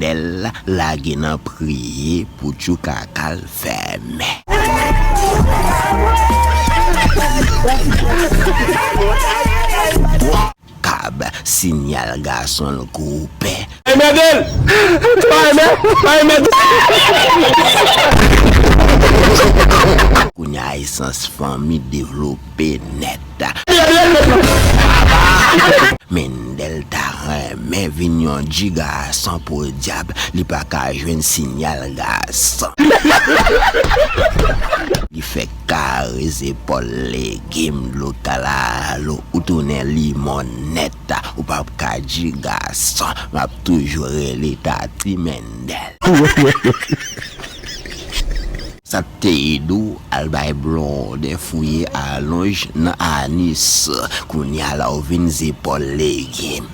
Mendel la gen an priye pour chou kakal ferme. Cab signal gason coupé. Hey Mendel! Kounya essence famille développé net. Mendel ta mais vignon giga sans pour diable, li pa ka jwen signal gason. Il fait carré épaules légumes locala lo ou tourner limonette ou pas ka giga sans m'a toujours l'état tri Mendel. Sa te idou al bay blonde fouye à longe nan anis kounya la ou vin zépol légumes.